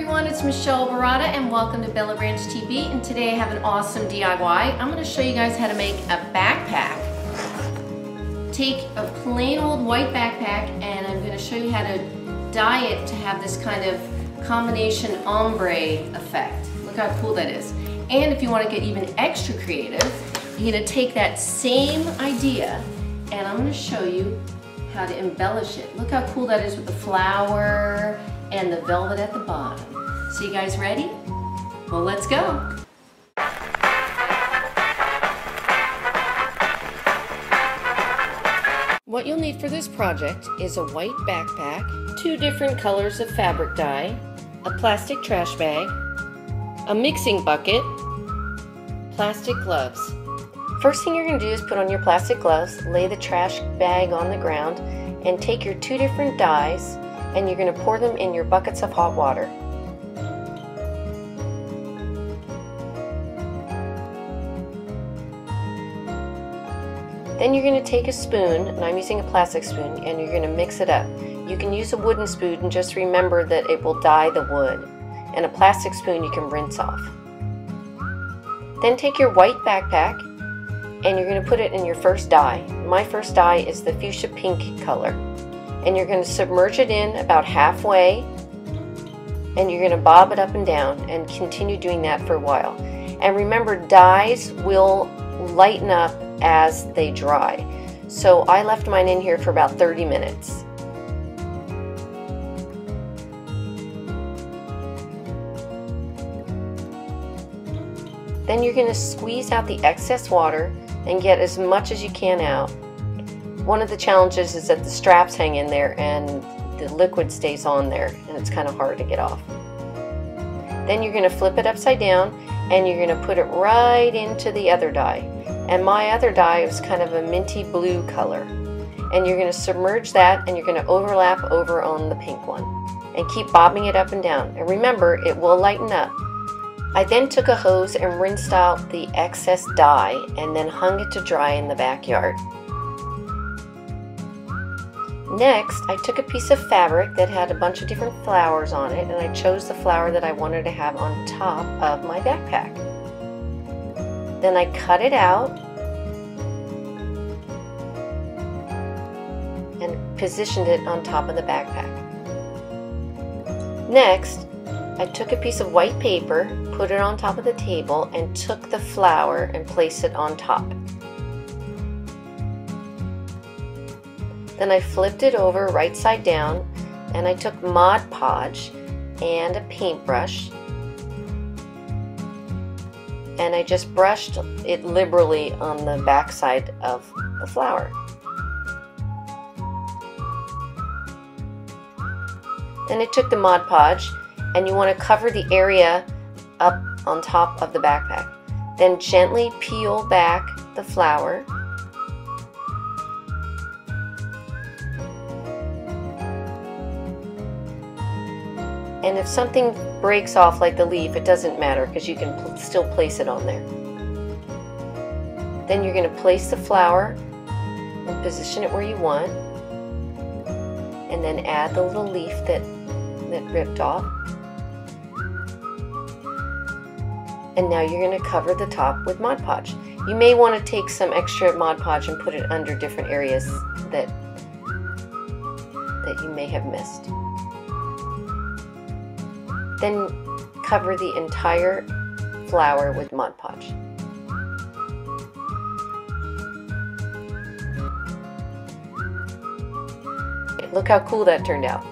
everyone, it's Michele Baratta and welcome to Bella Branch TV, and today I have an awesome DIY. I'm going to show you guys how to make a backpack. Take a plain old white backpack and I'm going to show you how to dye it to have this kind of combination ombre effect. Look how cool that is. And if you want to get even extra creative, you're going to take that same idea and I'm going to show you how to embellish it. Look how cool that is with the flower and the velvet at the bottom. So you guys ready? Well, let's go. What you'll need for this project is a white backpack, 2 different colors of fabric dye, a plastic trash bag, a mixing bucket, plastic gloves. First thing you're going to do is put on your plastic gloves, lay the trash bag on the ground, and take your 2 different dyes and you're going to pour them in your buckets of hot water. Then you're going to take a spoon, and I'm using a plastic spoon, and you're going to mix it up. You can use a wooden spoon, and just remember that it will dye the wood. And a plastic spoon you can rinse off. Then take your white backpack and you're going to put it in your first dye. My first dye is the fuchsia pink color. And you're going to submerge it in about halfway and you're going to bob it up and down and continue doing that for a while. And remember, dyes will lighten up as they dry. So I left mine in here for about 30 minutes. Then you're going to squeeze out the excess water and get as much as you can out. One of the challenges is that the straps hang in there and the liquid stays on there and it's kind of hard to get off. Then you're going to flip it upside down and you're going to put it right into the other dye. And my other dye is kind of a minty blue color. And you're going to submerge that and you're going to overlap over on the pink one. And keep bobbing it up and down. And remember, it will lighten up. I then took a hose and rinsed out the excess dye and then hung it to dry in the backyard. Next, I took a piece of fabric that had a bunch of different flowers on it and I chose the flower that I wanted to have on top of my backpack. Then I cut it out and positioned it on top of the backpack. Next, I took a piece of white paper, put it on top of the table, and took the flower and placed it on top. Then I flipped it over right side down, and I took Mod Podge and a paintbrush, and I just brushed it liberally on the back side of the flower. Then I took the Mod Podge, and you want to cover the area up on top of the backpack. Then gently peel back the flower. And if something breaks off like the leaf, it doesn't matter because you can still place it on there. Then you're going to place the flower and position it where you want. And then add the little leaf that ripped off. And now you're going to cover the top with Mod Podge. You may want to take some extra Mod Podge and put it under different areas that you may have missed. Then cover the entire flower with Mod Podge. Look how cool that turned out.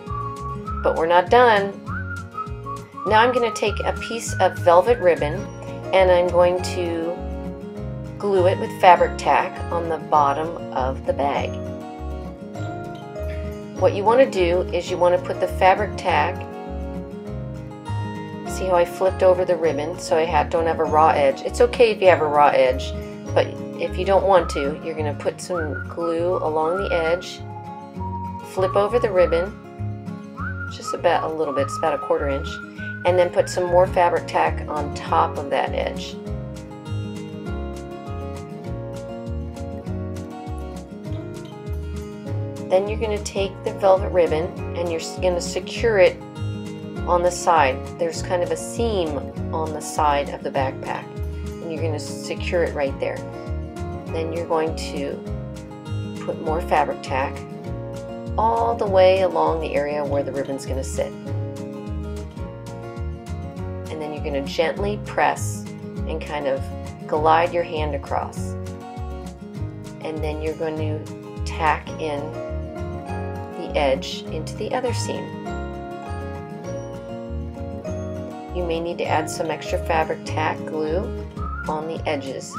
But we're not done. Now I'm going to take a piece of velvet ribbon and I'm going to glue it with fabric tack on the bottom of the bag. What you want to do is you want to put the fabric tack, see how I flipped over the ribbon so I don't have a raw edge. It's okay if you have a raw edge, but if you don't want to, you're going to put some glue along the edge, flip over the ribbon, just about a little bit, it's about a 1/4 inch, and then put some more fabric tack on top of that edge. Then you're going to take the velvet ribbon and you're going to secure it on the side, there's kind of a seam on the side of the backpack, and you're going to secure it right there. Then you're going to put more fabric tack all the way along the area where the ribbon's going to sit. And then you're going to gently press and kind of glide your hand across. And then you're going to tack in the edge into the other seam. You may need to add some extra fabric tack glue on the edges.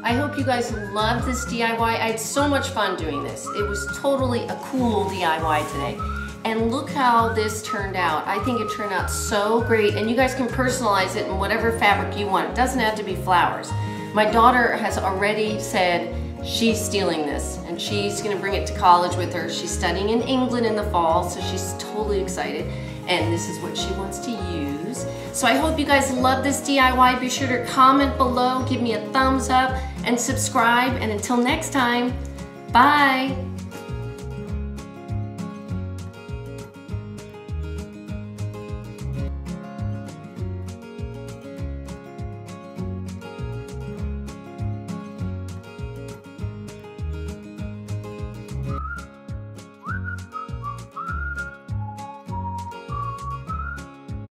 I hope you guys loved this DIY. I had so much fun doing this. It was totally a cool DIY today. And look how this turned out. I think it turned out so great, and you guys can personalize it in whatever fabric you want. It doesn't have to be flowers. My daughter has already said she's stealing this, and she's gonna bring it to college with her. She's studying in England in the fall, so she's totally excited, and this is what she wants to use. So I hope you guys love this DIY. Be sure to comment below, give me a thumbs up, and subscribe, and until next time, bye.